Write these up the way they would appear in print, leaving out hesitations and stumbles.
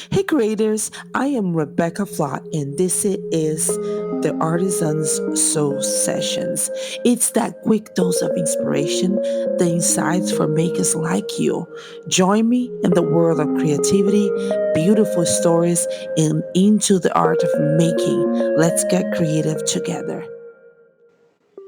Hey creators, I am Rebecca Flott and this is the Artisan's Soul Sessions. It's that quick dose of inspiration, the insights for makers like you. Join me in the world of creativity, beautiful stories, and into the art of making. Let's get creative together.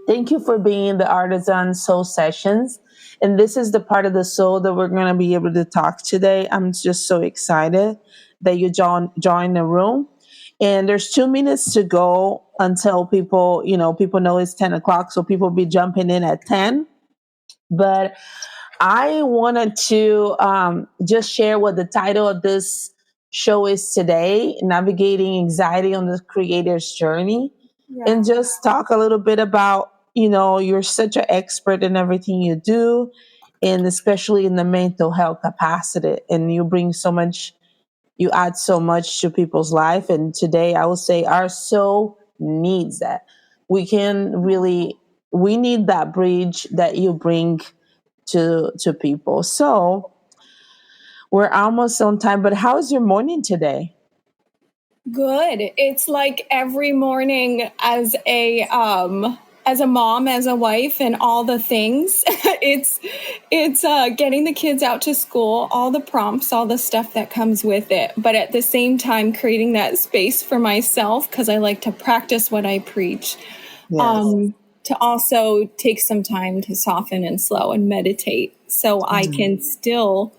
Thank you for being in the Artisan Soul Sessions. And this is the part of the soul that we're going to be able to talk today. I'm just so excited that you join the room. And there's 2 minutes to go until people know it's 10 o'clock. So people be jumping in at 10. But I wanted to just share what the title of this show is today, Navigating Anxiety on the Creator's Journey, and just talk a little bit about, you're such an expert in everything you do, and especially in the mental health capacity, and you add so much to people's life. And today I would say our soul needs that. We need that bridge that you bring to people. So we're almost on time, but how's your morning today? Good. It's like every morning as a mom, as a wife, and all the things. it's getting the kids out to school, all the prompts, all the stuff that comes with it. But at the same time, creating that space for myself because I like to practice what I preach. Yes. To also take some time to soften and slow and meditate, so I can still.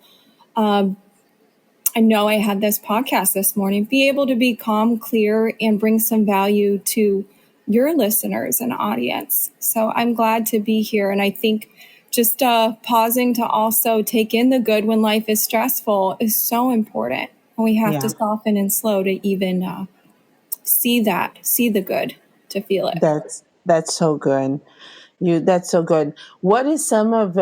I know I had this podcast this morning, be able to be calm, clear, and bring some value to your listeners and audience. So I'm glad to be here. And I think just pausing to also take in the good when life is stressful is so important. And we have to soften and slow to even see the good, to feel it. That's so good. That's so good. What is some of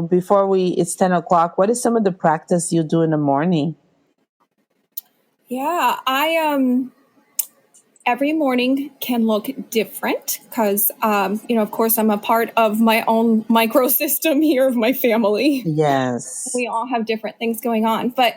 before it's 10 o'clock? What is some of the practice you do in the morning? Yeah, I every morning can look different because, of course, I'm a part of my own microsystem here of my family. Yes. We all have different things going on, but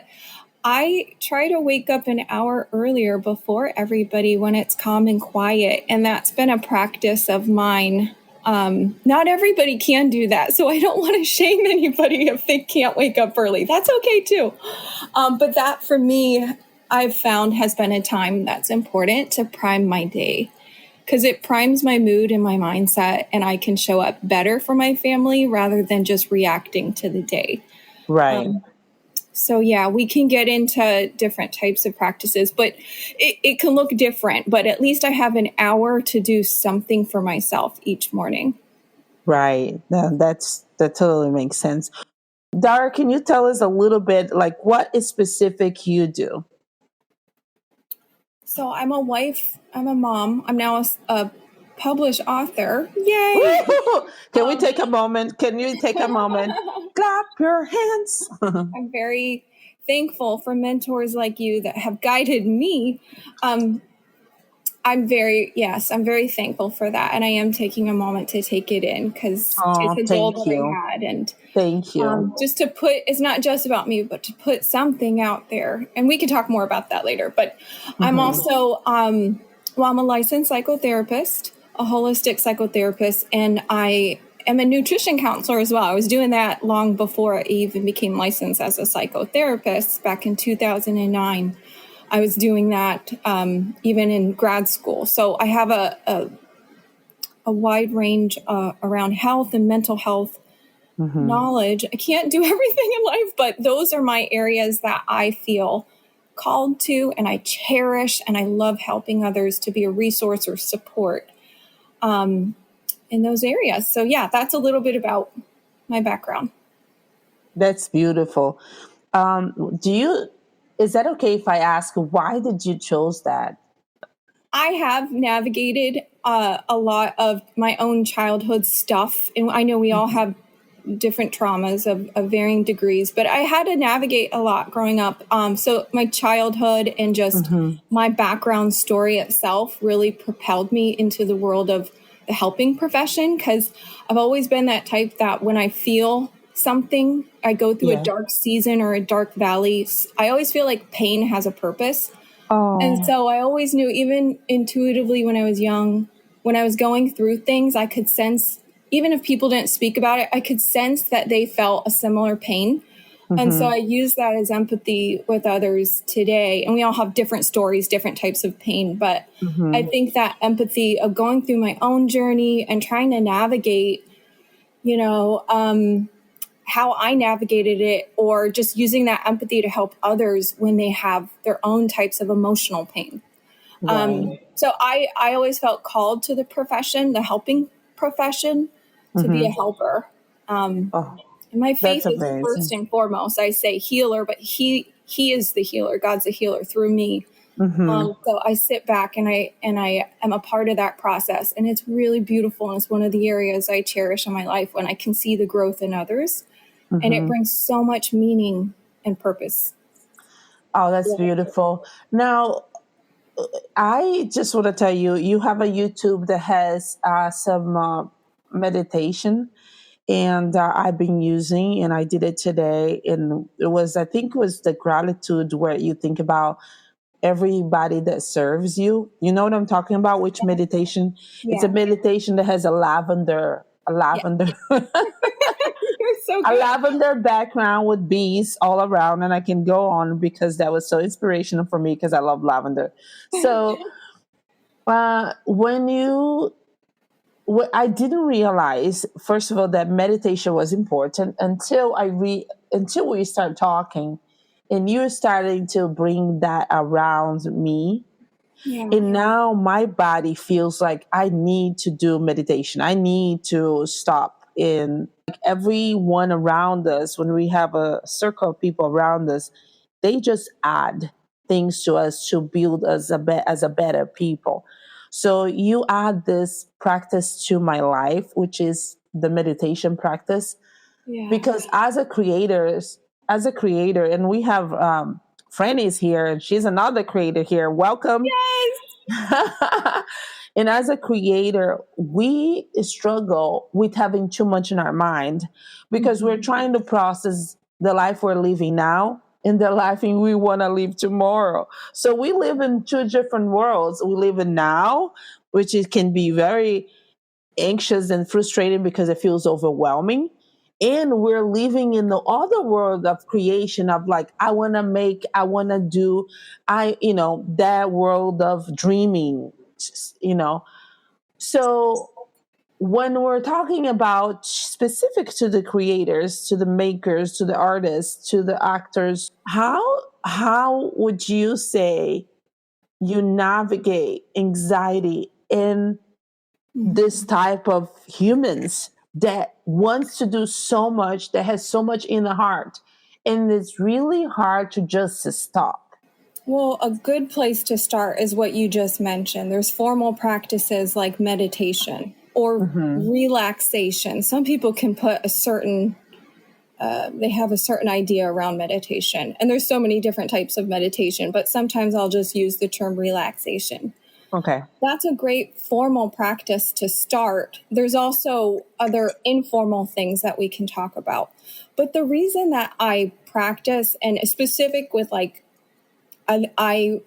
I try to wake up an hour earlier before everybody when it's calm and quiet. And that's been a practice of mine. Not everybody can do that. So I don't want to shame anybody if they can't wake up early. That's okay too. But that for me, I've found has been a time that's important to prime my day because it primes my mood and my mindset, and I can show up better for my family rather than just reacting to the day. Right. So yeah, we can get into different types of practices, but it can look different. But at least I have an hour to do something for myself each morning. Right. That totally makes sense. Dara, can you tell us a little bit like what is specific you do? So I'm a wife, I'm a mom, I'm now a published author. Yay! Can we take a moment? Can you take a moment? Clap your hands. I'm very thankful for mentors like you that have guided me. I'm very thankful for that. And I am taking a moment to take it in because Oh, it's a goal thank that you. I had. And Thank you. just to put, it's not just about me, but to put something out there. And we can talk more about that later. But I'm also, I'm a licensed psychotherapist, a holistic psychotherapist, and I am a nutrition counselor as well. I was doing that long before I even became licensed as a psychotherapist back in 2009. I was doing that even in grad school. So I have a wide range around health and mental health knowledge. I can't do everything in life, but those are my areas that I feel called to and I cherish, and I love helping others to be a resource or support in those areas. So yeah, that's a little bit about my background. That's beautiful. Is that okay if I ask why did you choose that? I have navigated a lot of my own childhood stuff, and I know we all have different traumas of varying degrees, but I had to navigate a lot growing up. So my childhood and just my background story itself really propelled me into the world of the helping profession, because I've always been that type that when I feel something, I go through a Yeah. dark season or a dark valley, I always feel like pain has a purpose. And Oh. so I always knew, even intuitively when I was young, when I was going through things, I could sense, even if people didn't speak about it, I could sense that they felt a similar pain. And so I use that as empathy with others today. And we all have different stories, different types of pain. But I think that empathy of going through my own journey and trying to navigate, you know, how I navigated it, or just using that empathy to help others when they have their own types of emotional pain. Right. So I always felt called to the profession, the helping profession, to be a helper. Oh, And my that's faith is first amazing. and foremost. I say healer, but he is the healer. God's the healer through me. So I sit back and I am a part of that process, and it's really beautiful. And it's one of the areas I cherish in my life, when I can see the growth in others, and it brings so much meaning and purpose. Oh, that's beautiful. Now, I just want to tell you, you have a YouTube that has some meditation, and I've been using, and I did it today, and it was, I think, it was the gratitude, where you think about everybody that serves you. You know what I'm talking about? Which meditation? It's a Yeah. meditation that has a Yeah. lavender, You're so a good. lavender background with bees all around, and I can go on because that was so inspirational for me because I love lavender. So when you what I didn't realize, first of all, that meditation was important until until we start talking, and you're starting to bring that around me. Yeah. And now my body feels like I need to do meditation. I need to stop. In like everyone around us, when we have a circle of people around us, they just add things to us to build us as a better people. So you add this practice to my life, which is the meditation practice, Yeah. because as a creator, and we have Franny's here, and she's another creator here. Welcome. Yes. And as a creator, we struggle with having too much in our mind because we're trying to process the life we're living now and the life we want to live tomorrow. So we live in two different worlds. We live in now, which it can be very anxious and frustrating because it feels overwhelming. And we're living in the other world of creation of like, I want to make, I want to do, that world of dreaming, you know. So when we're talking about specific to the creators, to the makers, to the artists, to the actors, how would you say you navigate anxiety in this type of humans that wants to do so much, that has so much in the heart, and it's really hard to just stop? Well, a good place to start is what you just mentioned. There's formal practices like meditation or relaxation. Some people can put they have a certain idea around meditation. And there's so many different types of meditation, but sometimes I'll just use the term relaxation. Okay. That's a great formal practice to start. There's also other informal things that we can talk about. But the reason that I practice, and specific with like, I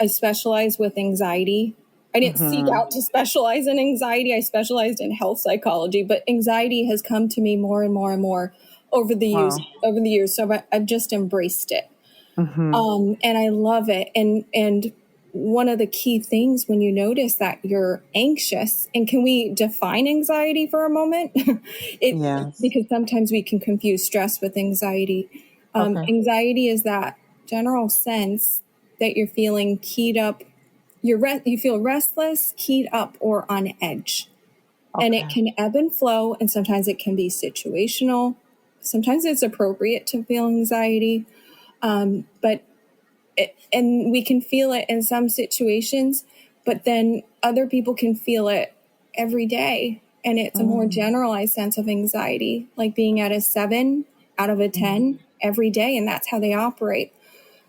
specialize with anxiety. I didn't seek out to specialize in anxiety. I specialized in health psychology, but anxiety has come to me more and more and more over the years. Wow. Over the years, so I've just embraced it, and I love it. And one of the key things when you notice that you're anxious, and can we define anxiety for a moment? it Yes. Because sometimes we can confuse stress with anxiety. Okay. Anxiety is that general sense that you're feeling keyed up. You feel restless, keyed up, or on edge. And it Okay. can ebb and flow, and sometimes it can be situational. Sometimes it's appropriate to feel anxiety, but and we can feel it in some situations, but then other people can feel it every day. And it's a more Mm. generalized sense of anxiety, like being at a 7 out of a Mm. 10 every day, and that's how they operate.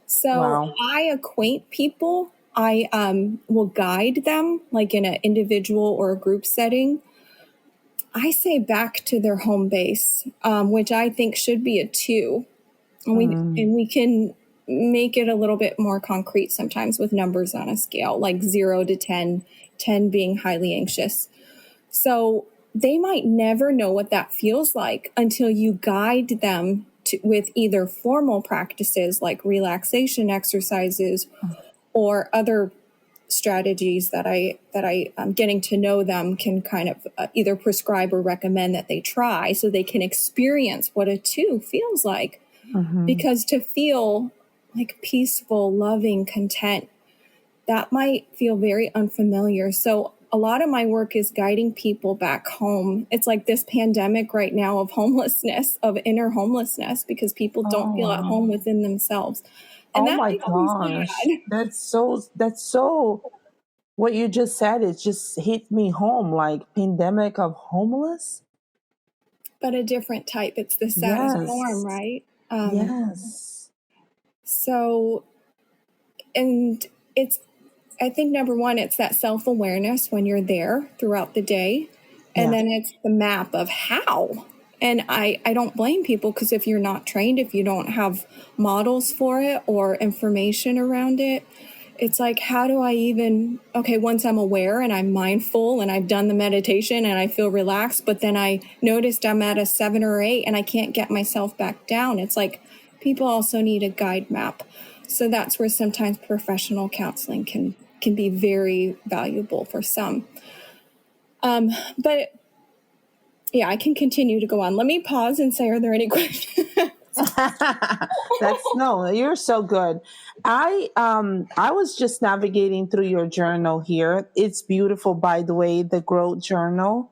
So Wow. I acquaint people. I will guide them, like in an individual or a group setting, I say back to their home base, which I think should be a 2. And we can make it a little bit more concrete sometimes with numbers on a scale, like 0 to 10, 10 being highly anxious. So they might never know what that feels like until you guide them with either formal practices like relaxation exercises or other strategies that I getting to know them can kind of either prescribe or recommend that they try so they can experience what a 2 feels like. Because to feel like peaceful, loving, content, that might feel very unfamiliar. So a lot of my work is guiding people back home. It's like this pandemic right now of homelessness, of inner homelessness, because people don't feel at home within themselves. And Oh that my makes me gosh. sad. That's so what you just said, it just hit me home, like pandemic of homeless. But a different type. It's the saddest form, Yes. right? Yes. So, and it's, I think number one, it's that self awareness when you're there throughout the day. And Yeah. then it's the map of how. And I don't blame people because if you're not trained, if you don't have models for it or information around it, it's like, how do I even, okay, once I'm aware and I'm mindful and I've done the meditation and I feel relaxed, but then I noticed I'm at a 7 or 8 and I can't get myself back down. It's like people also need a guide map. So that's where sometimes professional counseling can be very valuable for some. But yeah, I can continue to go on. Let me pause and say, are there any questions? That's no, you're so good. I was just navigating through your journal here. It's beautiful, by the way, the growth journal.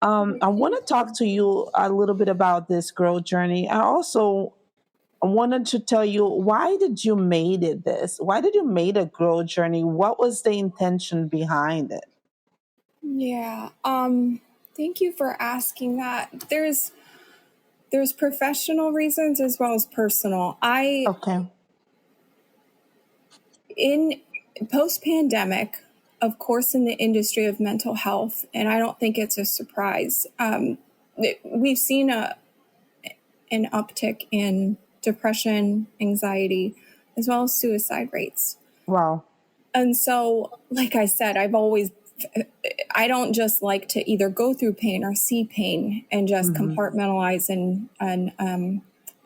I want to talk to you a little bit about this growth journey. I also wanted to tell you, why did you made it this? Why did you made a growth journey? What was the intention behind it? Yeah. Thank you for asking that. There's professional reasons as well as personal. I Okay. in post pandemic, of course, in the industry of mental health, and I don't think it's a surprise. We've seen an uptick in depression, anxiety, as well as suicide rates. Wow. And so, like I said, I don't just like to either go through pain or see pain and just Hmm. compartmentalize and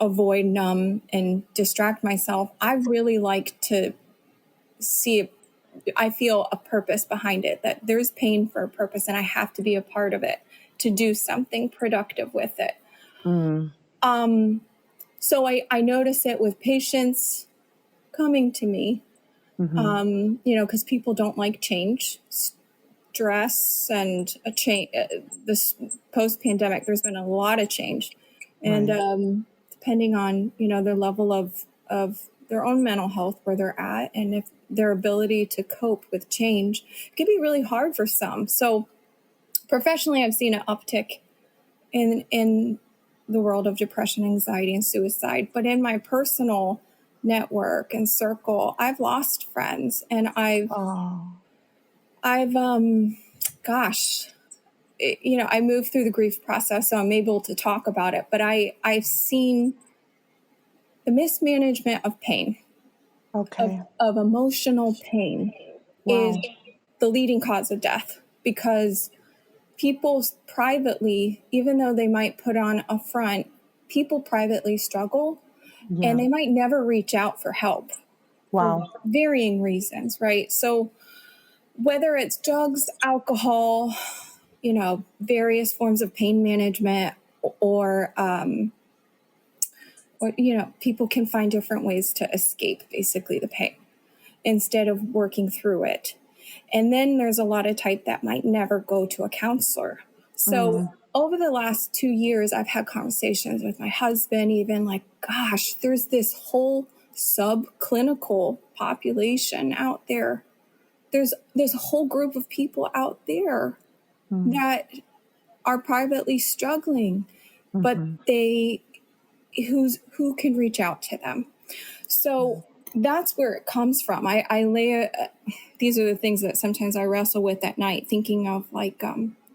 avoid, numb, and distract myself. I really like to see, I feel a purpose behind it, that there's pain for a purpose and I have to be a part of it to do something productive with it. Mm. So I notice it with patients coming to me, Hmm. because people don't like change, stress, and a change. This post pandemic, there's been a lot of change, and Right. depending on their level of their own mental health, where they're at, and if their ability to cope with change, it can be really hard for some. So professionally, I've seen an uptick in the world of depression, anxiety, and suicide. But in my personal network and circle, I've lost friends, and Oh. I've gosh, I moved through the grief process, so I'm able to talk about it. But I've seen the mismanagement of pain, Okay. of emotional pain, is Wow. the leading cause of death, because people privately, even though they might put on a front, people privately struggle and Yeah. they might never reach out for help for Wow. varying reasons, right? So whether it's drugs, alcohol, various forms of pain management, or, people can find different ways to escape basically the pain instead of working through it. And then there's a lot of type that might never go to a counselor. So Mm. over the last 2 years, I've had conversations with my husband, even like, gosh, there's this whole subclinical population out there. There's a whole group of people out there Mm. that are privately struggling, but Hmm. who can reach out to them. So that's where it comes from. I lay these are the things that sometimes I wrestle with at night, thinking of like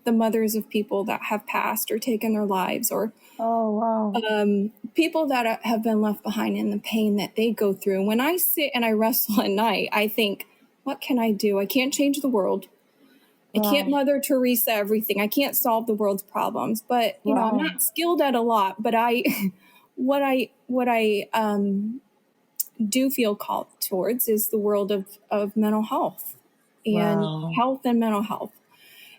the mothers of people that have passed or taken their lives, or Oh, wow. people that have been left behind in the pain that they go through. When I sit and I wrestle at night, I think, what can I do? I can't change the world. I can't Wow. Mother Teresa everything. I can't solve the world's problems, but I'm Wow. not skilled at a lot. But what I do feel called towards is the world of mental health and Wow. health and mental health.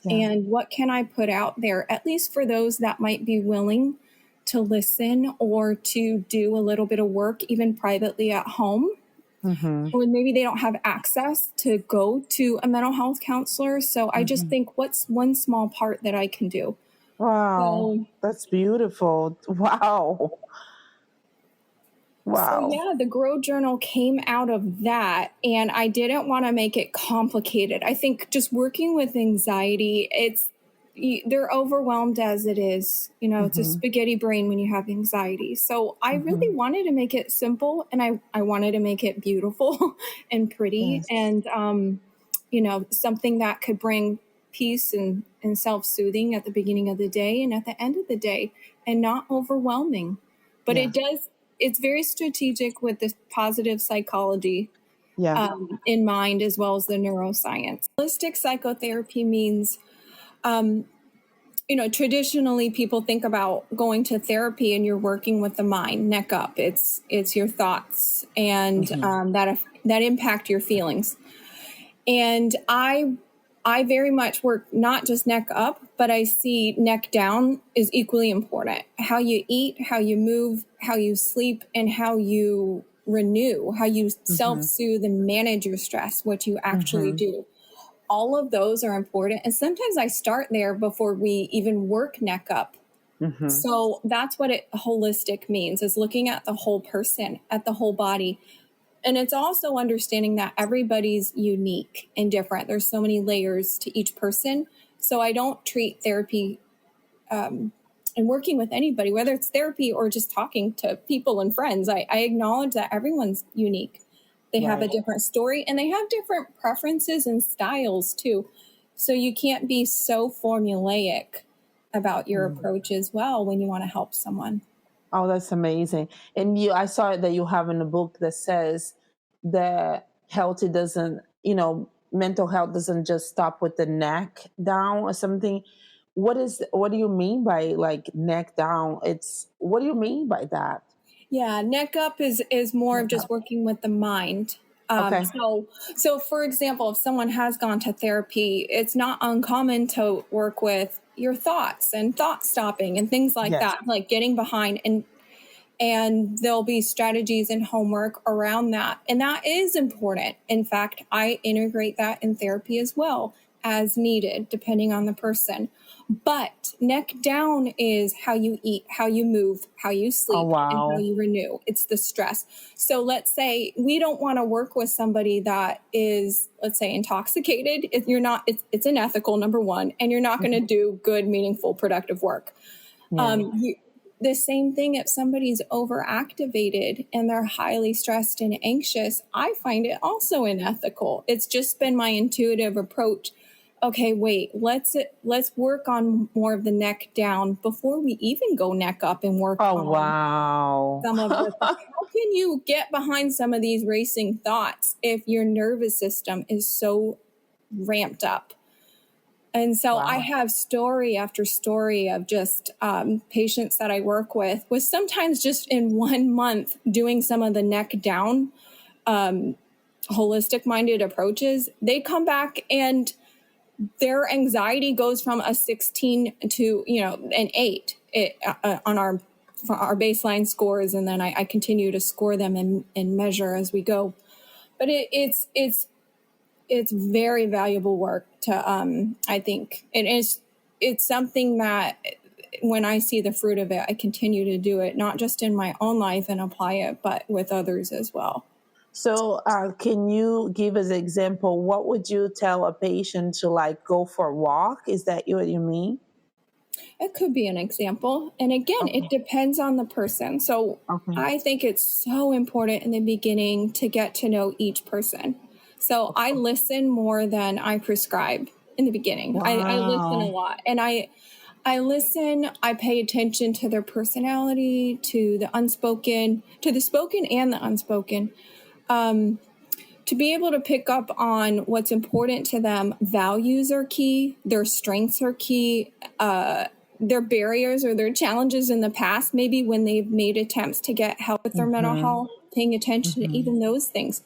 Yeah. And what can I put out there, at least for those that might be willing to listen or to do a little bit of work, even privately at home, Mm-hmm. or maybe they don't have access to go to a mental health counselor. So I just Mm-hmm. think, what's one small part that I can do? Wow. So, That's beautiful. Wow. so Wow. yeah, the Grow Journal came out of that, and I didn't want to make it complicated. I think just working with anxiety, they're overwhelmed as it is. It's a Mm-hmm. spaghetti brain when you have anxiety. So I Mm-hmm. really wanted to make it simple, and I wanted to make it beautiful and pretty, Yes. and something that could bring peace and self-soothing at the beginning of the day and at the end of the day, and not overwhelming. But Yeah. it's very strategic with the positive psychology Yeah. in mind, as well as the neuroscience. Holistic psychotherapy means, traditionally people think about going to therapy and you're working with the mind, neck up. It's your thoughts and Mm-hmm. that impact your feelings. And I very much work not just neck up, but I see neck down is equally important. How you eat, how you move, how you sleep, and how you renew, how you Mm-hmm. self-soothe and manage your stress, what you actually Mm-hmm. do. All of those are important. And sometimes I start there before we even work neck up. Mm-hmm. So that's what holistic means, is looking at the whole person, at the whole body. And it's also understanding that everybody's unique and different. There's so many layers to each person. So I don't treat therapy and working with anybody, whether it's therapy or just talking to people and friends. I acknowledge that everyone's unique. They have a Right. different story and they have different preferences and styles too. So you can't be so formulaic about your Mm. approach as well when you want to help someone. Oh, that's amazing. And I saw that you have in a book that says that healthy doesn't, mental health doesn't just stop with the neck down or something. What do you mean by like neck down? What do you mean by that? Yeah, neck up is more of Neck just up. working with the mind. Okay. So for example, if someone has gone to therapy, it's not uncommon to work with your thoughts and thought stopping and things like Yes. that, like getting behind, and there'll be strategies and homework around that. And that is important. In fact, I integrate that in therapy as well, as needed, depending on the person. But neck down is how you eat, how you move, how you Oh, sleep, and how wow. you renew. It's the stress. So let's say we don't want to work with somebody that is, let's say, intoxicated. If you're not, it's unethical, number one, and you're not going to Mhm. do good, meaningful, productive work. Yeah. The same thing if somebody's overactivated and they're highly stressed and anxious, I find it also unethical. It's just been my intuitive approach. Okay, wait, let's work on more of the neck down before we even go neck up and work Oh, on wow. some of the things. How can you get behind some of these racing thoughts if your nervous system is so ramped up? And so I Wow. have story after story of just patients that I work with sometimes just in 1 month doing some of the neck down holistic minded approaches. They come back and their anxiety goes from a 16 to, an 8 on our baseline scores. And then I continue to score them and measure as we go. But it's very valuable work to I think it's something that when I see the fruit of it, I continue to do it, not just in my own life and apply it, but with others as well. So, can you give us an example? What would you tell a patient to like go for a walk? Is that what you mean? It could be an example, and again, it Okay. depends on the person. So Okay. I think it's so important in the beginning to get to know each person. So I listen more than I prescribe. in the beginning. Wow. I listen a lot, and I listen. I pay attention to their personality, to the unspoken, to the spoken and the unspoken. To be able to pick up on what's important to them. Values are key. Their strengths are key. Their barriers or their challenges in the past, maybe when they've made attempts to get help with their mental health, paying attention to even those things.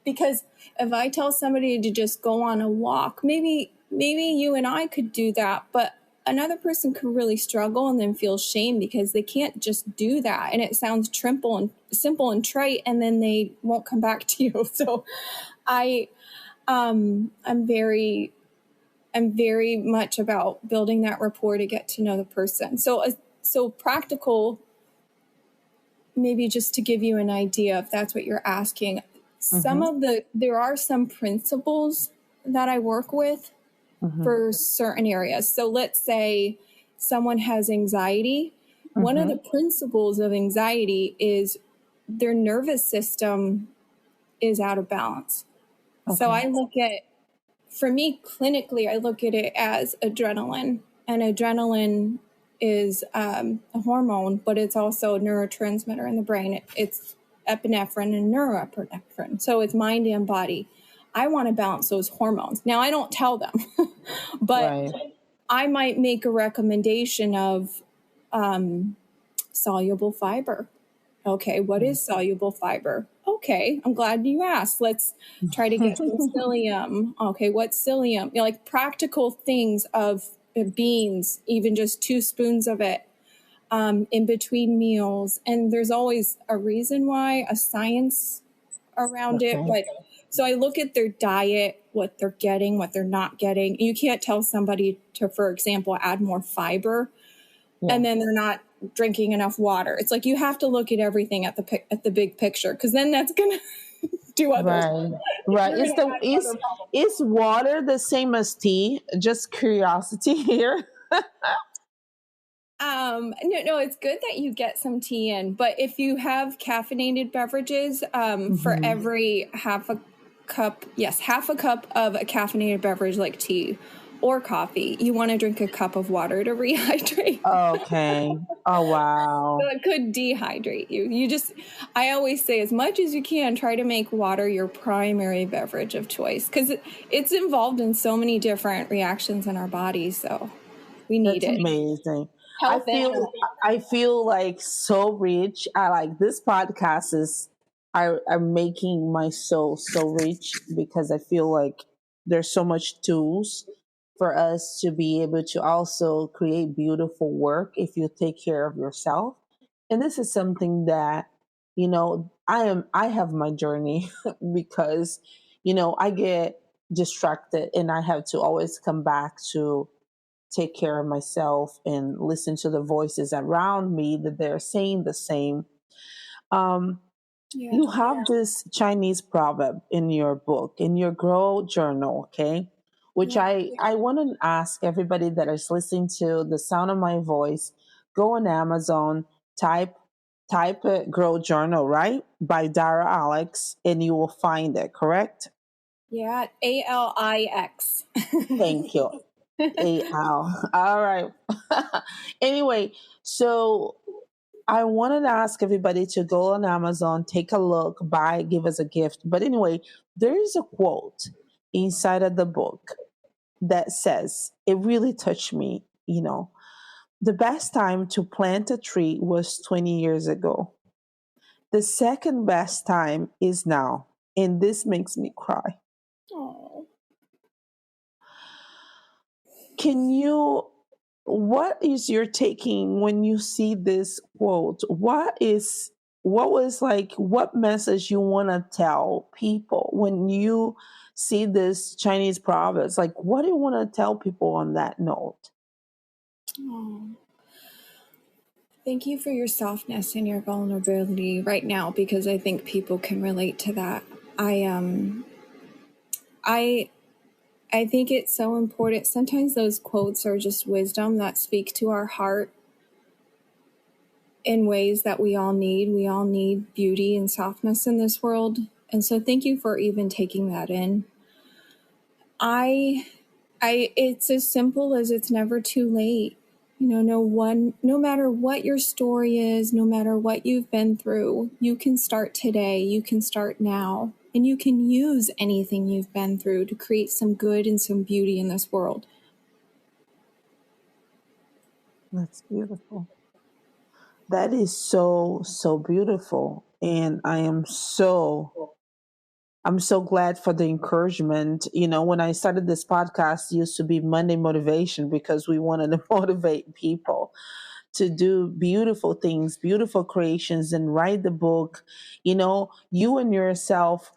Because if I tell somebody to just go on a walk, maybe you and I could do that, but another person could really struggle and then feel shame because they can't just do that. And it sounds simple and trite, and then they won't come back to you. So I'm very much about building that rapport to get to know the person. So practical, maybe just to give you an idea if that's what you're asking. There are some principles that I work with for certain areas. So let's say someone has anxiety. One of the principles of anxiety is their nervous system is out of balance. Okay. So for me, clinically, I look at it as adrenaline. And adrenaline is a hormone, but it's also a neurotransmitter in the brain. It's epinephrine and norepinephrine. So it's mind and body. I want to balance those hormones. Now, I don't tell them, but I might make a recommendation of soluble fiber. Okay, what is soluble fiber? Okay, I'm glad you asked. Let's try to get some psyllium. Okay, what's psyllium? Like practical things of beans, even just 2 spoons of it in between meals. And there's always a reason why, a science around it. But so I look at their diet, what they're getting, what they're not getting. You can't tell somebody to, for example, add more fiber, and then they're not drinking enough water. It's like you have to look at everything at the big picture, because then that's gonna do other. Right. Is water the same as tea? Just curiosity here. No, it's good that you get some tea in, but if you have caffeinated beverages, for every half a cup of a caffeinated beverage like tea or coffee, you want to drink a cup of water to rehydrate. Okay. Oh, wow. So it could dehydrate you. I always say, as much as you can, try to make water your primary beverage of choice, because it's involved in so many different reactions in our bodies. So we need it. Amazing. I feel like so rich. I like this podcast are making my soul so rich, because I feel like there's so much tools for us to be able to also create beautiful work if you take care of yourself. And this is something that, I have my journey because, I get distracted and I have to always come back to take care of myself and listen to the voices around me that they're saying the same. You have this Chinese proverb in your book, in your Grow Journal, okay? Which I want to ask everybody that is listening to the sound of my voice, go on Amazon, type Grow Journal, right? By Dara Alix, and you will find it, correct? Yeah, Alix. Thank you. Al. All right. Anyway, so I wanted to ask everybody to go on Amazon, take a look, buy, give us a gift. But anyway, there is a quote inside of the book that says, it really touched me, the best time to plant a tree was 20 years ago. The second best time is now. And this makes me cry. Oh. What is your taking when you see this quote? What message you want to tell people when you see this Chinese proverbs? Like, what do you want to tell people on that note? Oh. Thank you for your softness and your vulnerability right now, because I think people can relate to that. I think it's so important. Sometimes those quotes are just wisdom that speak to our heart in ways that we all need. We all need beauty and softness in this world. And so thank you for even taking that in. I It's as simple as it's never too late. No matter what your story is, no matter what you've been through, you can start today, you can start now, and you can use anything you've been through to create some good and some beauty in this world. That's beautiful. That is so, so beautiful. And I'm so glad for the encouragement. When I started this podcast, it used to be Monday Motivation because we wanted to motivate people to do beautiful things, beautiful creations, and write the book. You and yourself,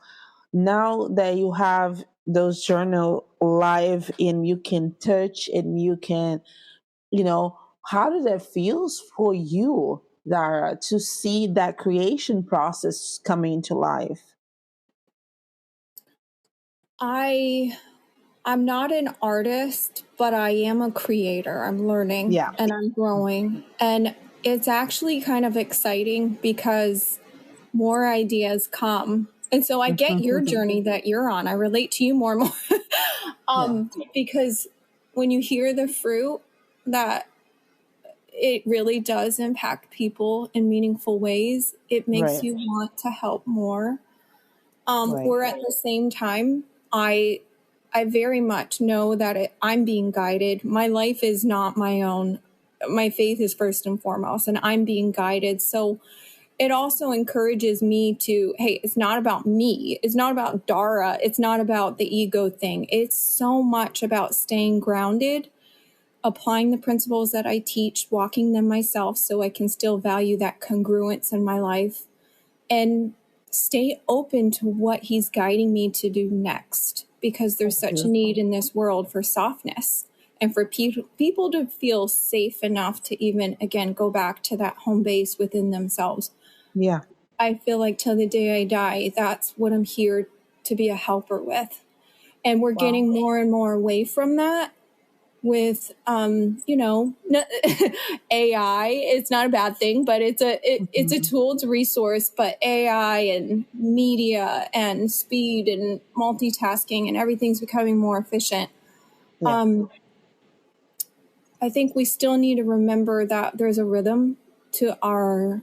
now that you have those journal live and you can touch and you can, you know, how did that feels for you, Dara, to see that creation process coming to life? I'm not an artist, but I am a creator. I'm learning Yeah. and I'm growing. And it's actually kind of exciting because more ideas come. And so I get your journey that you're on. I relate to you more and more. Yeah. Because when you hear the fruit, that it really does impact people in meaningful ways, it makes Right. you want to help more. Right. Where at the same time, I very much know that I'm being guided. My life is not my own. My faith is first and foremost, and I'm being guided. So it also encourages me to, hey, it's not about me. It's not about Dara. It's not about the ego thing. It's so much about staying grounded, applying the principles that I teach, walking them myself so I can still value that congruence in my life and stay open to what he's guiding me to do next, because there's That's such a beautiful. need in this world for softness and for people to feel safe enough to even, again, go back to that home base within themselves. Yeah. I feel like till the day I die, that's what I'm here to be a helper with. And we're Wow. getting more and more away from that with AI. It's not a bad thing, but it's a tool, it's a resource. But AI and media and speed and multitasking and everything's becoming more efficient. Yeah. I think we still need to remember that there's a rhythm to our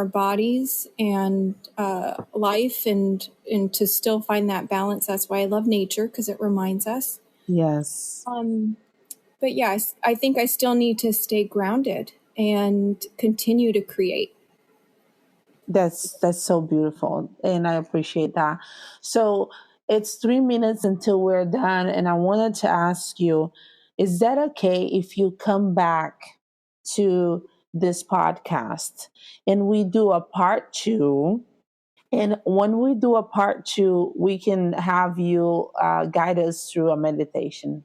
bodies and life, and to still find that balance. That's why I love nature, because it reminds us. Yes. But yes, I think I still need to stay grounded and continue to create. That's so beautiful, and I appreciate that. So it's 3 minutes until we're done, and I wanted to ask you, is that okay if you come back to this podcast and we do a part two? And when we do a part two, we can have you guide us through a meditation.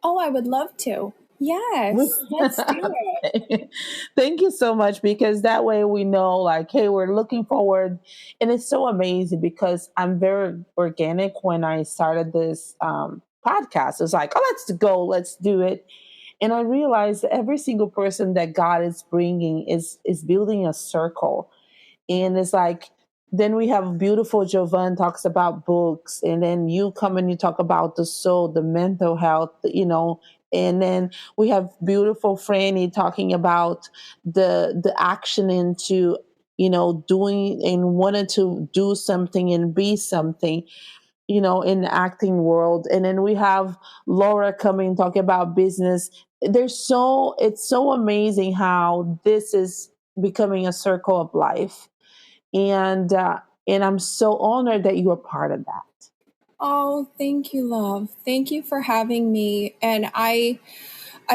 Oh, I would love to. Yes, let's do it. Thank you so much, because that way we know, like, hey, we're looking forward. And it's so amazing because I'm very organic when I started this podcast. It's like, oh, let's go, let's do it. And I realized that every single person that God is bringing is building a circle. And it's like, then we have beautiful Jovan talks about books, and then you come and you talk about the soul, the mental health, and then we have beautiful Franny talking about the action into, doing and wanting to do something and be something, in the acting world. And then we have Laura coming talking about business. It's so amazing how this is becoming a circle of life. And I'm so honored that you are part of that. Oh, thank you, love. Thank you for having me. And I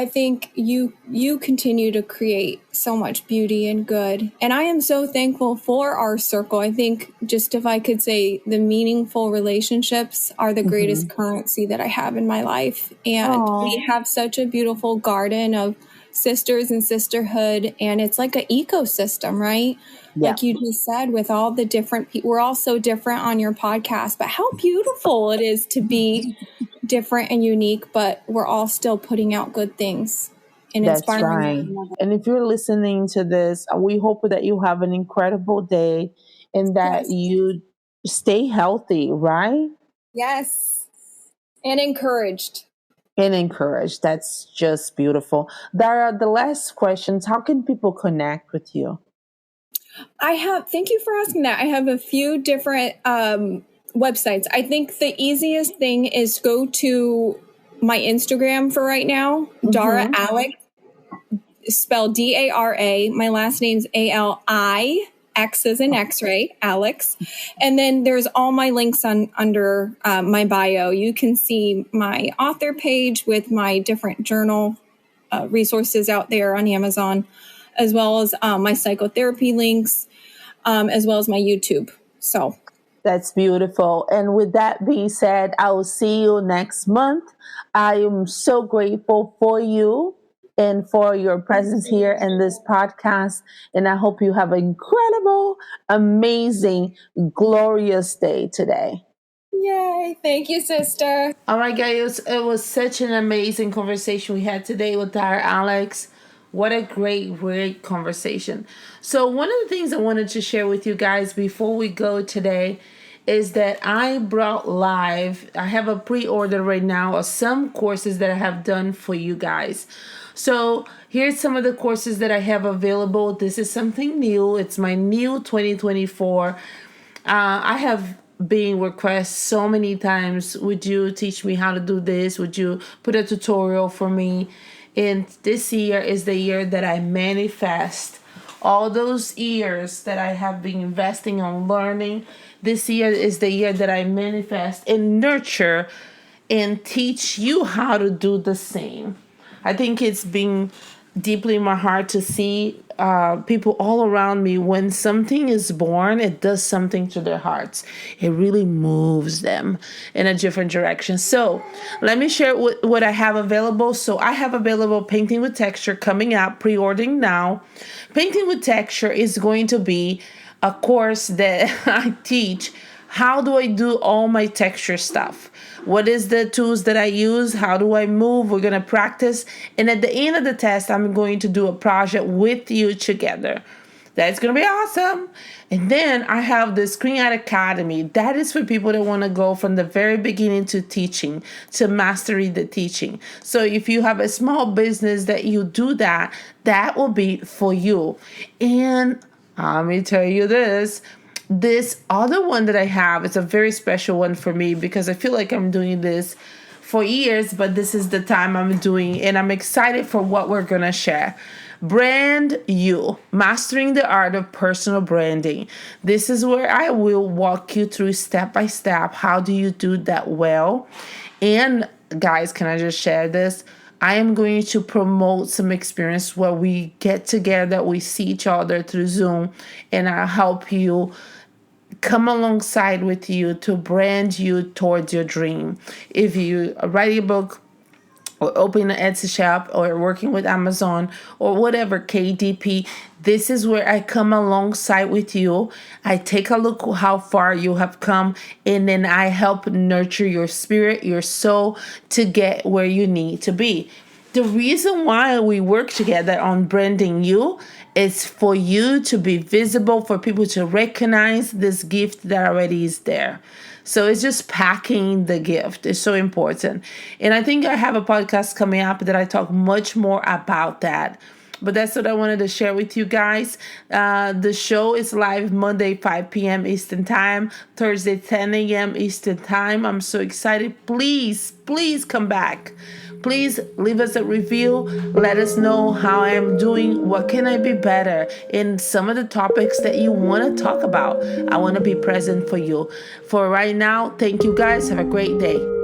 think you continue to create so much beauty and good. And I am so thankful for our circle. I think, just if I could say, the meaningful relationships are the greatest Hmm. currency that I have in my life. And we Oh, have such a beautiful garden of sisters and sisterhood, and it's like an ecosystem, right? yeah, Like you just said, with all the different people, we're all so different on your podcast, but how beautiful it is to be different and unique, but we're all still putting out good things and that's inspiring right. one another. And if you're listening to this, we hope that you have an incredible day and that Yes. you stay healthy, right? Yes. And encouraged. and encourage. That's just beautiful. Dara, the last questions, how can people connect with you? Thank you for asking that. I have a few different websites. I think the easiest thing is go to my Instagram for right now, Dara Mm-hmm. Alix, spelled Dara. My last name's Ali. X is an X-ray, Alex, and then there's all my links under my bio. You can see my author page with my different journal resources out there on Amazon, as well as my psychotherapy links, as well as my YouTube. So That's beautiful. And with that being said, I will see you next month. I am so grateful for you and for your presence here in this podcast. And I hope you have an incredible, amazing, glorious day today. yay. Thank you, sister. All right, guys, it was such an amazing conversation we had today with Dara Alix. What a great conversation. So, one of the things I wanted to share with you guys before we go today is that I brought live, I have a pre order right now of some courses that I have done for you guys. So, here's some of the courses that I have available. This is something new, it's my new 2024. I have been requested so many times, would you teach me how to do this? Would you put a tutorial for me? And this year is the year that I manifest all those years that I have been investing on learning. This year is the year that I manifest and nurture and teach you how to do the same. I think it's been deeply in my heart to see people all around me. When something is born, it does something to their hearts. It really moves them in a different direction. So let me share what I have available. So I have available Painting with Texture coming out, pre-ordering now. Painting with Texture is going to be a course that I teach. How do I do all my texture stuff? What is the tools that I use? How do I move? We're going to practice. And at the end of the test, I'm going to do a project with you together. That's going to be awesome. And then I have the Screen Art Academy. That is for people that want to go from the very beginning to teaching, to mastery the teaching. So if you have a small business that you do that, that will be for you. And let me tell you this other one that I have is a very special one for me because I feel like I'm doing this for years, but this is the time I'm doing, and I'm excited for what we're going to share. Brand You, Mastering the Art of Personal Branding. This is where I will walk you through step by step. How do you do that well? And guys, can I just share this? I am going to promote some experience where we get together, we see each other through Zoom, and I'll help you come alongside with you to brand you towards your dream. If you write a book or open an Etsy shop or working with Amazon or whatever KDP, this is where I come alongside with you. I take a look how far you have come, and then I help nurture your spirit, your soul to get where you need to be. The reason why we work together on branding you is for you to be visible, for people to recognize this gift that already is there. So it's just packing the gift. It's so important. And I think I have a podcast coming up that I talk much more about that. But that's what I wanted to share with you guys. The show is live Monday, 5 p.m. Eastern Time, Thursday, 10 a.m. Eastern Time. I'm so excited. Please come back. Please leave us a review. Let us know how I am doing. What can I be better in some of the topics that you want to talk about? I want to be present for you. For right now, thank you guys. Have a great day.